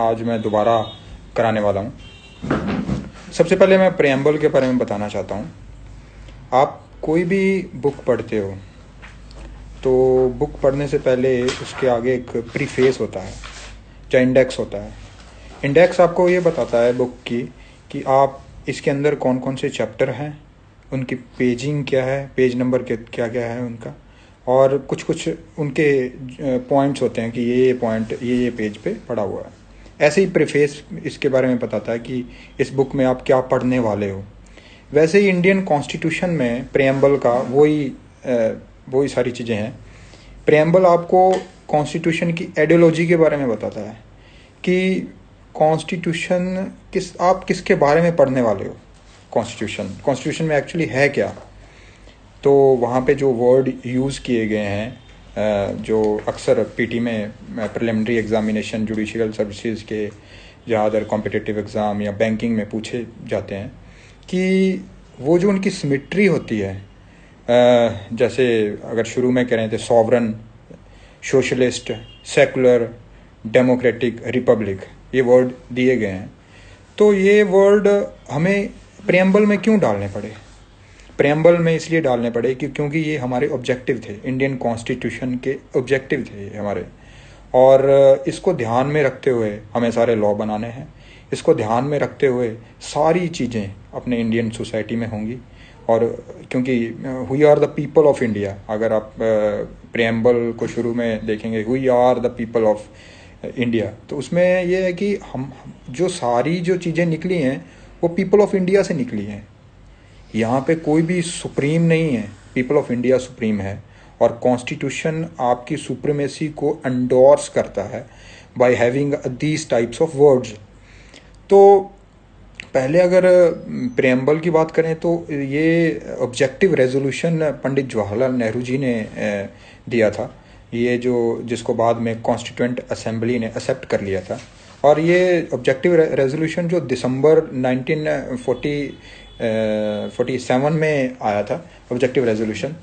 आज मैं दोबारा कराने वाला हूँ। सबसे पहले मैं प्रेम्बल के बारे में बताना चाहता हूँ। आप कोई भी बुक पढ़ते हो तो बुक पढ़ने से पहले उसके आगे एक प्रीफेस होता है या इंडेक्स होता है। इंडेक्स आपको ये बताता है बुक की कि आप इसके अंदर कौन कौन से चैप्टर हैं, उनकी पेजिंग क्या है, पेज नंबर क्या क्या है उनका, और कुछ कुछ उनके पॉइंट्स होते हैं कि ये पॉइंट ये पेज पे पड़ा हुआ है। ऐसे ही प्रीफेस इसके बारे में बताता है कि इस बुक में आप क्या पढ़ने वाले हो। वैसे ही इंडियन कॉन्स्टिट्यूशन में प्रेम्बल का वही सारी चीज़ें हैं। प्रेम्बल आपको कॉन्स्टिट्यूशन की आइडियोलॉजी के बारे में बताता है कि कॉन्स्टिट्यूशन आप किसके बारे में पढ़ने वाले हो। कॉन्स्टिट्यूशन में एक्चुअली है क्या। तो वहाँ पे जो वर्ड यूज़ किए गए हैं जो अक्सर पीटी में प्रिलिमिनरी एग्जामिनेशन जुडिशियल सर्विसेज के या अदर कॉम्पिटिटिव एग्ज़ाम या बैंकिंग में पूछे जाते हैं कि वो जो उनकी सिमेट्री होती है, जैसे अगर शुरू में कह रहे थे sovereign, socialist, secular, democratic, Republic, ये वर्ड दिए गए हैं। तो ये वर्ड हमें प्रेम्बल में क्यों डालने पड़े। प्रेम्बल में इसलिए डालने पड़े क्योंकि ये हमारे ऑब्जेक्टिव थे, इंडियन कॉन्स्टिट्यूशन के ऑब्जेक्टिव थे ये हमारे। और इसको ध्यान में रखते हुए हमें सारे लॉ बनाने हैं। इसको ध्यान में रखते हुए सारी चीज़ें अपने इंडियन सोसाइटी में होंगी। और क्योंकि we are the people of India, अगर आप प्रेम्बल को शुरू में देखेंगे we are the people of India, तो उसमें यह है कि हम जो चीज़ें निकली हैं वो पीपल ऑफ इंडिया से निकली हैं। यहाँ पे कोई भी सुप्रीम नहीं है, पीपल ऑफ इंडिया सुप्रीम है। और कॉन्स्टिट्यूशन आपकी सुप्रीमेसी को एंडोर्स करता है by having these types of words. तो पहले अगर प्रेम्बल की बात करें तो ये ऑब्जेक्टिव रेजोल्यूशन पंडित जवाहरलाल नेहरू जी ने दिया था, ये जिसको बाद में कॉन्स्टिट्यूएंट असेंबली ने एक्सेप्ट कर लिया था। और ये ऑब्जेक्टिव रेजोल्यूशन जो दिसंबर 1947 में आया था, ऑब्जेक्टिव रेजोल्यूशन।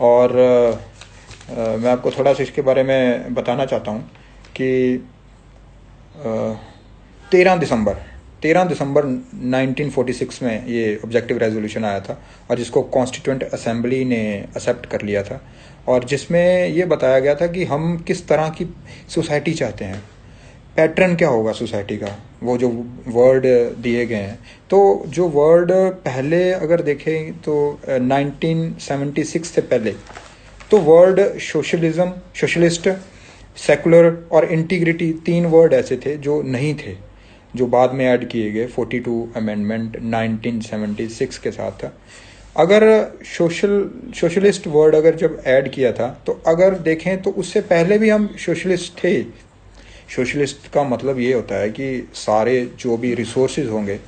और मैं आपको थोड़ा सा इसके बारे में बताना चाहता हूँ कि 13 दिसंबर 1946 में ये ऑब्जेक्टिव रेजोल्यूशन आया था और जिसको कॉन्स्टिट्यूएंट असेंबली ने एक्सेप्ट कर लिया था। और जिसमें ये बताया गया था कि हम किस तरह की सोसाइटी चाहते हैं, पैटर्न क्या होगा सोसाइटी का। वो जो वर्ड दिए गए हैं, तो जो वर्ड पहले अगर देखें तो 1976 से पहले तो वर्ड सोशलिज्म, सोशलिस्ट, सेकुलर और इंटीग्रिटी, 3 वर्ड ऐसे थे जो नहीं थे, जो बाद में ऐड किए गए 42 अमेंडमेंट 1976 के साथ। अगर सोशलिस्ट वर्ड अगर जब ऐड किया था तो अगर देखें तो उससे पहले भी हम सोशलिस्ट थे। सोशलिस्ट का मतलब ये होता है कि सारे जो भी रिसोर्सेज होंगे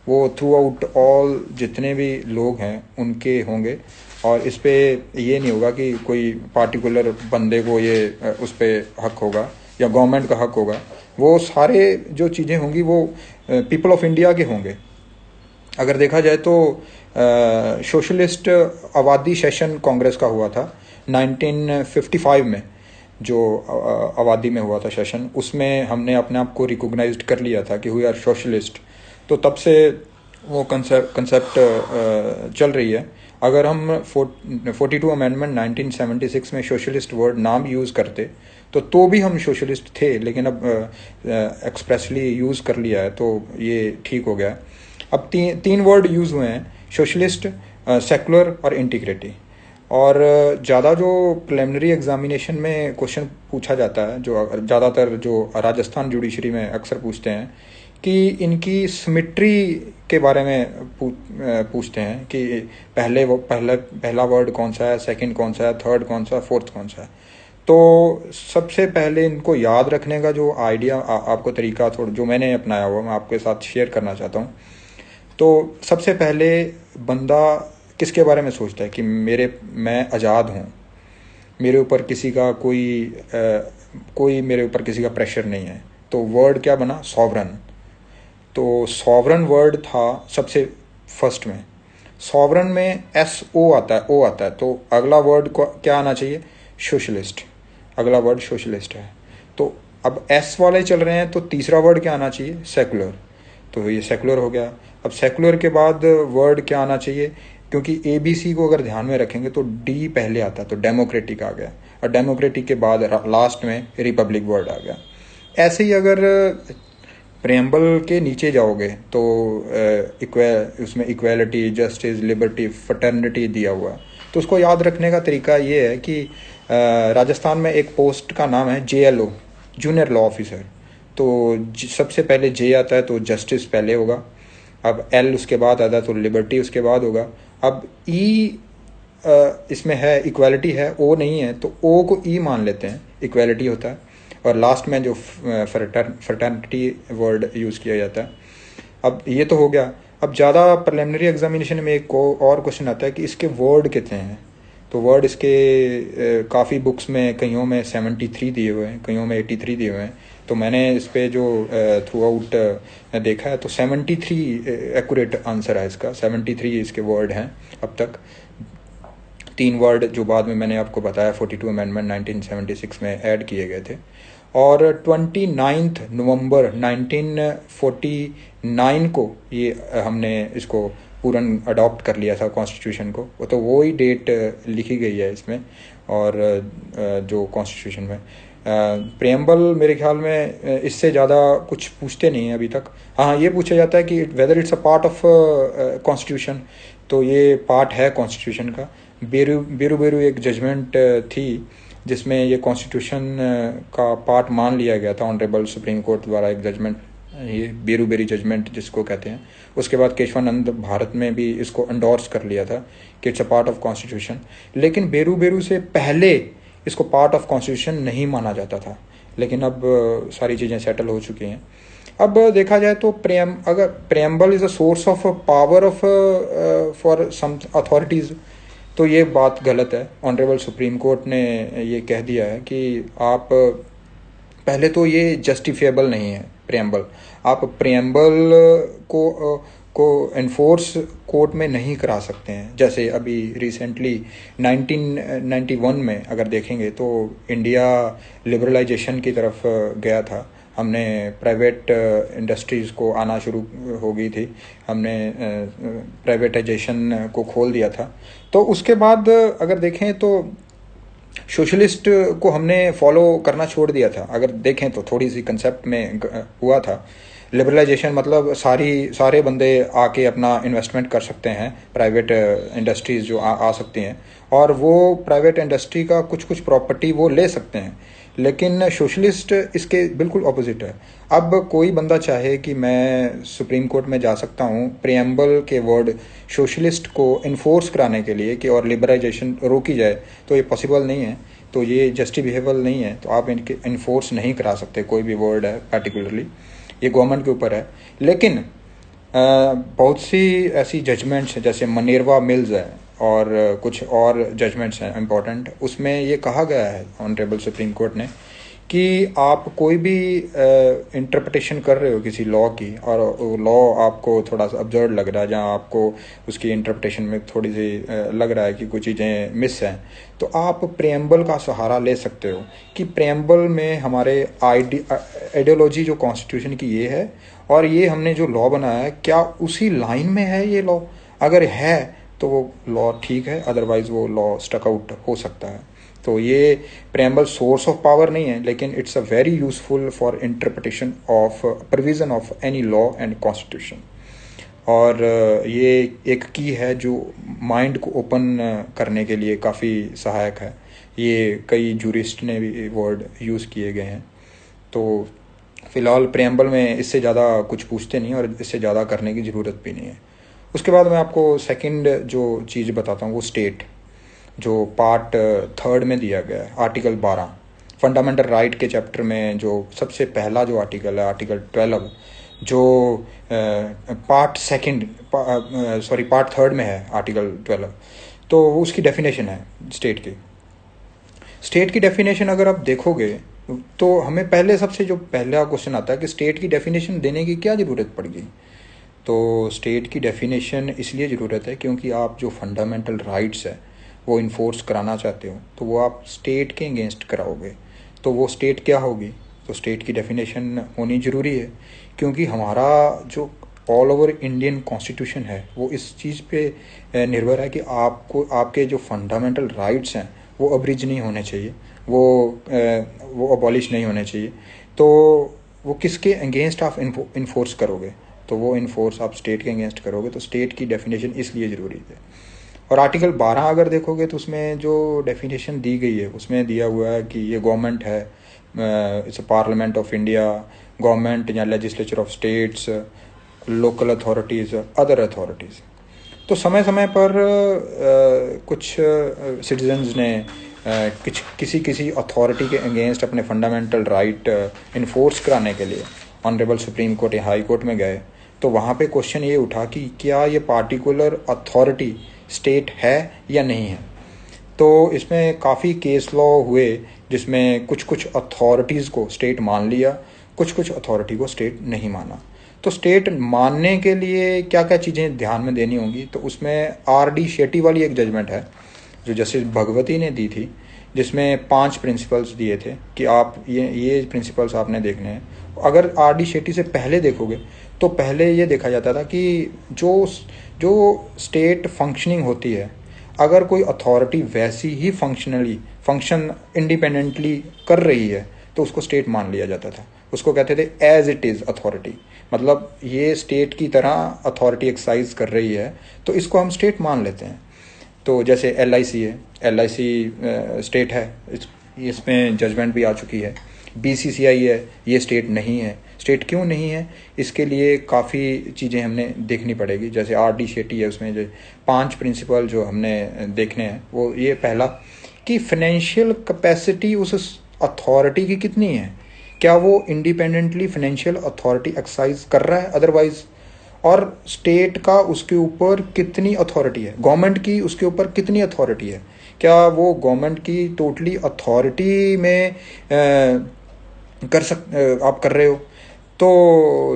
वो थ्रू आउट ऑल जितने भी लोग हैं उनके होंगे। और इस पे ये नहीं होगा कि कोई पार्टिकुलर बंदे को ये उस पर हक होगा या गवर्नमेंट का हक होगा। वो सारे जो चीज़ें होंगी वो पीपल ऑफ इंडिया के होंगे। अगर देखा जाए तो सोशलिस्ट आबादी सेशन कांग्रेस का हुआ था 1955 में, जो आबादी में हुआ था सेशन, उसमें हमने अपने आप को रिकॉग्नाइज्ड कर लिया था कि वी आर सोशलिस्ट। तो तब से वो कंसेप्ट चल रही है। अगर हम 42 अमेंडमेंट 1976 में सोशलिस्ट वर्ड नाम यूज़ करते तो भी हम सोशलिस्ट थे, लेकिन अब एक्सप्रेसली यूज़ कर लिया है तो ये ठीक हो गया। अब तीन वर्ड यूज़ हुए हैं, सोशलिस्ट, सेकुलर और इंटीग्रिटी। और ज़्यादा जो प्रिलिमिनरी एग्जामिनेशन में क्वेश्चन पूछा जाता है, जो ज़्यादातर जो राजस्थान जुडिशरी में अक्सर पूछते हैं कि इनकी सिमेट्री के बारे में पूछते हैं कि पहला वर्ड कौन सा है, सेकंड कौन सा है, थर्ड कौन सा है, फोर्थ कौन सा है। तो सबसे पहले इनको याद रखने का जो आइडिया आपको तरीका थोड़ा जो मैंने अपनाया हुआ मैं आपके साथ शेयर करना चाहता हूँ। तो सबसे पहले बंदा किसके बारे में सोचता है कि मैं आज़ाद हूँ, मेरे ऊपर किसी का कोई मेरे ऊपर किसी का प्रेशर नहीं है। तो वर्ड क्या बना, सॉवरन। तो सॉवरन वर्ड था सबसे फर्स्ट में। सॉवरन में SO आता है, O आता है, तो अगला वर्ड क्या आना चाहिए, सोशलिस्ट। अगला वर्ड सोशलिस्ट है। तो अब एस वाले चल रहे हैं तो तीसरा वर्ड क्या आना चाहिए, सेकुलर, तो ये सेकुलर हो गया। अब सेकुलर के बाद वर्ड क्या आना चाहिए, क्योंकि ए बी सी को अगर ध्यान में रखेंगे तो डी पहले आता है, तो डेमोक्रेटिक आ गया, और डेमोक्रेटिक के बाद लास्ट में रिपब्लिक वर्ड आ गया। ऐसे ही अगर प्रेम्बल के नीचे जाओगे तो उसमें इक्वालिटी, जस्टिस, लिबर्टी, फटर्निटी दिया हुआ है। तो उसको याद रखने का तरीका ये है कि राजस्थान में एक पोस्ट का नाम है JLO, जूनियर लॉ ऑफिसर। तो सबसे पहले जे आता है तो जस्टिस पहले होगा, अब एल उसके बाद आता है तो लिबर्टी उसके बाद होगा। अब ई इसमें है इक्वालिटी है, ओ नहीं है, तो ओ को ई मान लेते हैं, इक्वालिटी होता है, और लास्ट में जो फ्रेटर्निटी वर्ड यूज़ किया जाता है। अब ये तो हो गया। अब ज़्यादा प्रिलिमिनरी एग्जामिनेशन में एक और क्वेश्चन आता है कि इसके वर्ड कितने हैं। तो वर्ड इसके काफ़ी बुक्स में, कईयों में 73 दिए हुए हैं, कईयों में 83 दिए हुए हैं। तो मैंने इस पे जो थ्रू आउट देखा है तो 73 एक्यूरेट आंसर है इसका, 73 इसके वर्ड हैं अब तक। 3 वर्ड जो बाद में मैंने आपको बताया 42 अमेंडमेंट 1976 में ऐड किए गए थे। और 29 नवंबर 1949 को ये हमने इसको पूर्ण अडॉप्ट कर लिया था कॉन्स्टिट्यूशन को, तो वो ही डेट लिखी गई है इसमें। और जो कॉन्स्टिट्यूशन में प्रेम्बल मेरे ख्याल में इससे ज़्यादा कुछ पूछते नहीं हैं अभी तक। हाँ, ये पूछा जाता है कि whether it's a part of constitution, तो ये पार्ट है कॉन्स्टिट्यूशन का। बेरू बेरू एक जजमेंट थी जिसमें ये कॉन्स्टिट्यूशन का पार्ट मान लिया गया था ऑनरेबल सुप्रीम कोर्ट द्वारा, एक जजमेंट, ये बेरू बेरी जजमेंट जिसको कहते हैं। उसके बाद केशवानंद भारत में भी इसको एंडोर्स कर लिया था कि it's a part of constitution. लेकिन बेरू बेरू से पहले इसको पार्ट ऑफ कॉन्स्टिट्यूशन नहीं माना जाता था, लेकिन अब सारी चीज़ें सेटल हो चुकी हैं। अब देखा जाए तो अगर preamble is a source of power of for some authorities, तो ये बात गलत है। ऑनरेबल सुप्रीम कोर्ट ने ये कह दिया है कि आप पहले तो ये जस्टिफिएबल नहीं है प्रेम्बल, आप प्रेम्बल को एनफोर्स कोर्ट में नहीं करा सकते हैं। जैसे अभी रिसेंटली 1991 में अगर देखेंगे तो इंडिया लिबरलाइजेशन की तरफ गया था, हमने प्राइवेट इंडस्ट्रीज़ को आना शुरू हो गई थी, हमने प्राइवेटाइजेशन को खोल दिया था। तो उसके बाद अगर देखें तो सोशलिस्ट को हमने फॉलो करना छोड़ दिया था। अगर देखें तो थोड़ी सी कंसेप्ट में हुआ था लिबरलाइजेशन, मतलब सारे बंदे आके अपना इन्वेस्टमेंट कर सकते हैं, प्राइवेट इंडस्ट्रीज़ जो आ सकती हैं, और वो प्राइवेट इंडस्ट्री का कुछ प्रॉपर्टी वो ले सकते हैं। लेकिन सोशलिस्ट इसके बिल्कुल ऑपोजिट है। अब कोई बंदा चाहे कि मैं सुप्रीम कोर्ट में जा सकता हूँ प्रेम्बल के वर्ड सोशलिस्ट को इन्फोर्स कराने के लिए कि और लिबरलाइजेशन रोकी जाए, तो ये पॉसिबल नहीं है, तो ये जस्टिफिएबल नहीं है। तो आप इनके इन्फोर्स नहीं करा सकते कोई भी वर्ड है पर्टिकुलरली, ये गवर्नमेंट के ऊपर है। लेकिन बहुत सी ऐसी जजमेंट्स हैं, जैसे मनेरवा मिल्स है और कुछ और जजमेंट्स हैं इम्पोर्टेंट, उसमें ये कहा गया है ऑनरेबल सुप्रीम कोर्ट ने कि आप कोई भी इंटरप्रिटेशन कर रहे हो किसी लॉ की, और लॉ आपको थोड़ा सा अब्जर्ड लग रहा है, जहाँ आपको उसकी इंटरप्रिटेशन में थोड़ी सी लग रहा है कि कुछ चीज़ें मिस हैं, तो आप प्रेम्बल का सहारा ले सकते हो कि प्रेम्बल में हमारे आइडियोलॉजी जो कॉन्स्टिट्यूशन की ये है, और ये हमने जो लॉ बनाया है क्या उसी लाइन में है ये लॉ। अगर है तो वो लॉ ठीक है, अदरवाइज वो लॉ स्टक आउट हो सकता है। तो ये प्रेम्बल सोर्स ऑफ पावर नहीं है, लेकिन it's a very useful for interpretation of provision of any law and constitution. और ये एक की है जो माइंड को ओपन करने के लिए काफ़ी सहायक है। ये कई जूरिस्ट ने भी वर्ड यूज़ किए गए हैं। तो फ़िलहाल प्रेम्बल में इससे ज़्यादा कुछ पूछते नहीं, और इससे ज़्यादा करने की ज़रूरत भी नहीं है। उसके बाद मैं आपको सेकंड जो चीज़ बताता हूँ वो स्टेट, जो पार्ट 3 में दिया गया है, आर्टिकल 12 फंडामेंटल राइट के चैप्टर में जो सबसे पहला जो आर्टिकल है, आर्टिकल 12, जो पार्ट 3 में है आर्टिकल 12, तो उसकी डेफिनेशन है स्टेट की डेफिनेशन अगर आप देखोगे तो हमें पहले सबसे जो पहला क्वेश्चन आता है कि स्टेट की डेफिनेशन देने की क्या ज़रूरत पड़ गई। तो स्टेट की डेफिनेशन इसलिए ज़रूरत है क्योंकि आप जो फंडामेंटल राइट्स है वो इन्फोर्स कराना चाहते हो, तो वो आप स्टेट के अगेंस्ट कराओगे, तो वो स्टेट क्या होगी, तो स्टेट की डेफिनेशन होनी ज़रूरी है, क्योंकि हमारा जो ऑल ओवर इंडियन कॉन्स्टिट्यूशन है वो इस चीज़ पे निर्भर है कि आपको आपके जो फंडामेंटल राइट्स हैं वो अब्रिज नहीं होने चाहिए, वो अबॉलिश नहीं होने चाहिए। तो वो किसके अगेंस्ट आप इन्फोर्स करोगे, तो वो इन्फोर्स आप स्टेट के अगेंस्ट करोगे, तो स्टेट की डेफिनेशन इसलिए ज़रूरी है। और आर्टिकल 12 अगर देखोगे तो उसमें जो डेफिनेशन दी गई है उसमें दिया हुआ है कि ये गवर्नमेंट है, it's parliament of India, government या legislature of states, local authorities, other authorities. तो समय समय पर कुछ सिटीजन्स ने किसी किसी अथॉरिटी के अगेंस्ट अपने फंडामेंटल राइट इन्फोर्स कराने के लिए ऑनरेबल सुप्रीम कोर्ट या हाई कोर्ट में गए, तो वहाँ पे क्वेश्चन ये उठा कि क्या ये पार्टिकुलर अथॉरिटी स्टेट है या नहीं है। तो इसमें काफ़ी केस लॉ हुए जिसमें कुछ कुछ अथॉरिटीज़ को स्टेट मान लिया, कुछ कुछ अथॉरिटी को स्टेट नहीं माना। तो स्टेट मानने के लिए क्या क्या चीज़ें ध्यान में देनी होंगी, तो उसमें R.D. शेट्टी वाली एक जजमेंट है जो जस्टिस भगवती ने दी थी, जिसमें 5 प्रिंसिपल्स दिए थे कि आप ये प्रिंसिपल्स आपने देखने हैं। अगर R.D. शेट्टी से पहले देखोगे तो पहले ये देखा जाता था कि जो जो स्टेट फंक्शनिंग होती है, अगर कोई अथॉरिटी वैसी ही फंक्शन इंडिपेंडेंटली कर रही है तो उसको स्टेट मान लिया जाता था। उसको कहते थे एज इट इज़ अथॉरिटी, मतलब ये स्टेट की तरह अथॉरिटी एक्सरसाइज कर रही है तो इसको हम स्टेट मान लेते हैं। तो जैसे LIC है, LIC स्टेट है, इसमें जजमेंट भी आ चुकी है। BCCI है, ये स्टेट नहीं है। स्टेट क्यों नहीं है, इसके लिए काफ़ी चीज़ें हमने देखनी पड़ेगी। जैसे R.D. शेट्टी है, उसमें जो 5 प्रिंसिपल जो हमने देखने हैं वो ये पहला कि फाइनेंशियल कैपेसिटी उस अथॉरिटी की कितनी है, क्या वो इंडिपेंडेंटली फाइनेंशियल अथॉरिटी एक्सरसाइज कर रहा है अदरवाइज, और स्टेट का उसके ऊपर कितनी अथॉरिटी है, गवर्नमेंट की उसके ऊपर कितनी अथॉरिटी है, क्या वो गवर्नमेंट की टोटली अथॉरिटी में आप कर रहे हो। तो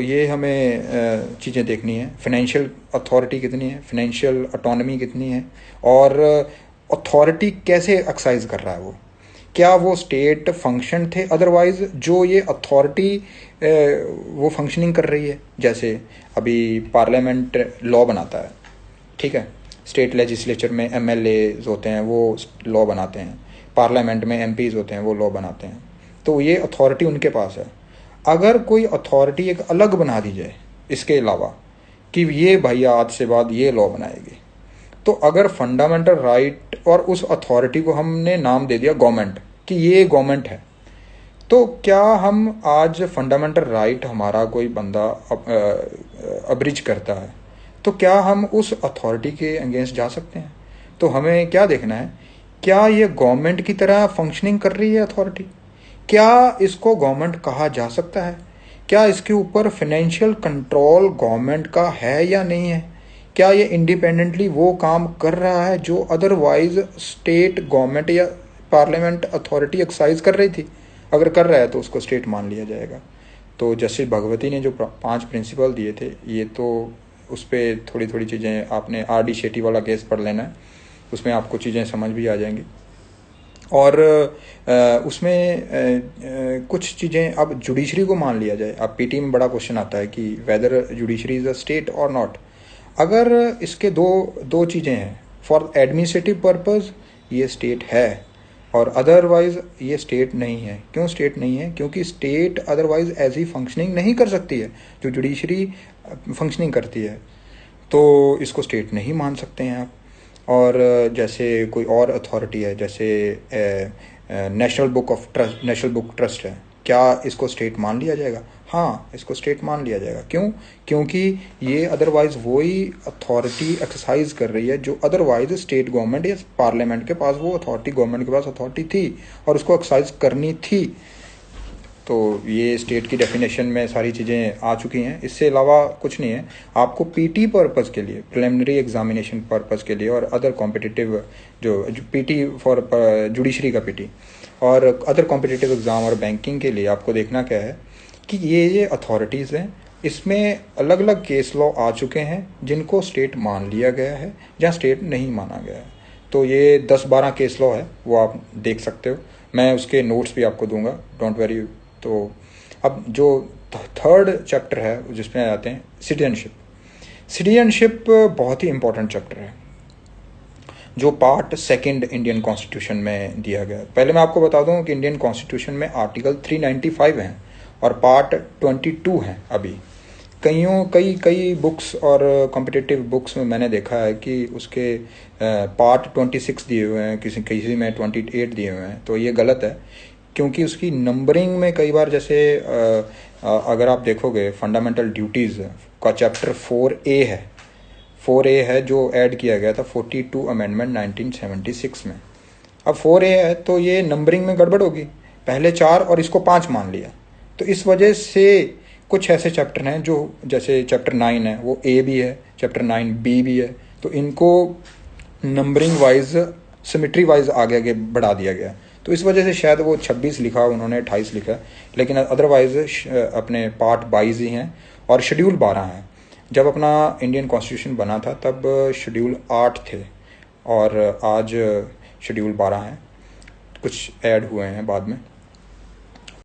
ये हमें चीज़ें देखनी है, फाइनेंशियल अथॉरिटी कितनी है, फाइनेंशियल ऑटोनॉमी कितनी है, और अथॉरिटी कैसे एक्सरसाइज कर रहा है वो, क्या वो स्टेट फंक्शन थे अदरवाइज जो ये अथॉरिटी वो फंक्शनिंग कर रही है। जैसे अभी पार्लियामेंट लॉ बनाता है, ठीक है, स्टेट लेजिस्लेचर में MLAs होते हैं वो लॉ बनाते हैं, पार्लियामेंट में MPs होते हैं वो लॉ बनाते हैं, तो ये अथॉरिटी उनके पास है। अगर कोई अथॉरिटी एक अलग बना दी जाए इसके अलावा कि ये भैया आज से बाद ये लॉ बनाएगी, तो अगर फंडामेंटल राइट और उस अथॉरिटी को हमने नाम दे दिया गवर्नमेंट कि ये गवर्नमेंट है, तो क्या हम आज फंडामेंटल राइट हमारा कोई बंदा अब्रिज करता है तो क्या हम उस अथॉरिटी के अगेंस्ट जा सकते हैं। तो हमें क्या देखना है, क्या ये गवर्नमेंट की तरह फंक्शनिंग कर रही है अथॉरिटी, क्या इसको गवर्नमेंट कहा जा सकता है, क्या इसके ऊपर फाइनेंशियल कंट्रोल गवर्नमेंट का है या नहीं है, क्या ये इंडिपेंडेंटली वो काम कर रहा है जो अदरवाइज स्टेट गवर्नमेंट या पार्लियामेंट अथॉरिटी एक्सरसाइज कर रही थी। अगर कर रहा है तो उसको स्टेट मान लिया जाएगा। तो जस्टिस भगवती ने जो 5 प्रिंसिपल दिए थे, ये तो उस पर थोड़ी थोड़ी चीज़ें आपने R.D. शेट्टी वाला केस पढ़ लेना है, उसमें आपको चीज़ें समझ भी आ जाएंगी। और उसमें कुछ चीज़ें अब जुडिशरी को मान लिया जाए। अब PT में बड़ा क्वेश्चन आता है कि whether judiciary is a state और नॉट। अगर इसके दो चीज़ें हैं, फॉर एडमिनिस्ट्रेटिव पर्पस ये स्टेट है और अदरवाइज ये स्टेट नहीं है। क्यों स्टेट नहीं है, क्योंकि स्टेट अदरवाइज ऐसी फंक्शनिंग नहीं कर सकती है जो जुडिशरी फंक्शनिंग करती है, तो इसको स्टेट नहीं मान सकते हैं आप। और जैसे कोई और अथॉरिटी है, जैसे नेशनल बुक ट्रस्ट है, क्या इसको स्टेट मान लिया जाएगा। हाँ, इसको स्टेट मान लिया जाएगा। क्यों, क्योंकि ये अदरवाइज वही अथॉरिटी एक्सरसाइज कर रही है जो अदरवाइज स्टेट गवर्नमेंट या पार्लियामेंट के पास वो अथॉरिटी, गवर्नमेंट के पास अथॉरिटी थी और उसको एक्सरसाइज करनी थी। तो ये स्टेट की डेफिनेशन में सारी चीज़ें आ चुकी हैं। इससे अलावा कुछ नहीं है। आपको PT पर्पज़ के लिए, प्रिलिमिनरी एग्जामिनेशन पर्पज़ के लिए और अदर कॉम्पिटिटिव जो PT फॉर जुडिशरी का PT और अदर कॉम्पिटिटिव एग्ज़ाम और बैंकिंग के लिए आपको देखना क्या है कि ये अथॉरिटीज़ हैं, इसमें अलग अलग केस लॉ आ चुके हैं जिनको स्टेट मान लिया गया है या स्टेट नहीं माना गया है। तो ये 10-12 केस लॉ है, वो आप देख सकते हो। मैं उसके नोट्स भी आपको दूंगा, डोंट वरी, तो अब जो थर्ड चैप्टर है जिसमें आ जाते हैं सिटीजनशिप। सिटीजनशिप बहुत ही इम्पोर्टेंट चैप्टर है जो पार्ट सेकंड इंडियन कॉन्स्टिट्यूशन में दिया गया। पहले मैं आपको बता दूं कि इंडियन कॉन्स्टिट्यूशन में आर्टिकल 395 हैं और पार्ट 22 हैं। अभी कई कई बुक्स और कॉम्पिटिटिव बुक्स में मैंने देखा है कि उसके पार्ट 26 दिए हुए हैं, किसी किसी में 28 दिए हुए हैं। तो ये गलत है क्योंकि उसकी नंबरिंग में कई बार जैसे अगर आप देखोगे फंडामेंटल ड्यूटीज़ का चैप्टर 4A है, 4A है जो ऐड किया गया था 42 अमेंडमेंट 1976 में। अब 4A है तो ये नंबरिंग में गड़बड़ होगी, पहले 4 और इसको 5 मान लिया। तो इस वजह से कुछ ऐसे चैप्टर हैं जो जैसे चैप्टर 9 है वो A भी है, चैप्टर 9B भी है, तो इनको नंबरिंग वाइज सिमेट्री वाइज आगे आगे बढ़ा दिया गया। तो इस वजह से शायद वो 26 लिखा, उन्होंने 28 लिखा, लेकिन अदरवाइज अपने पार्ट 22 ही हैं और शेड्यूल 12 हैं। जब अपना इंडियन कॉन्स्टिट्यूशन बना था तब शेड्यूल 8 थे और आज शेड्यूल 12 हैं, कुछ ऐड हुए हैं बाद में।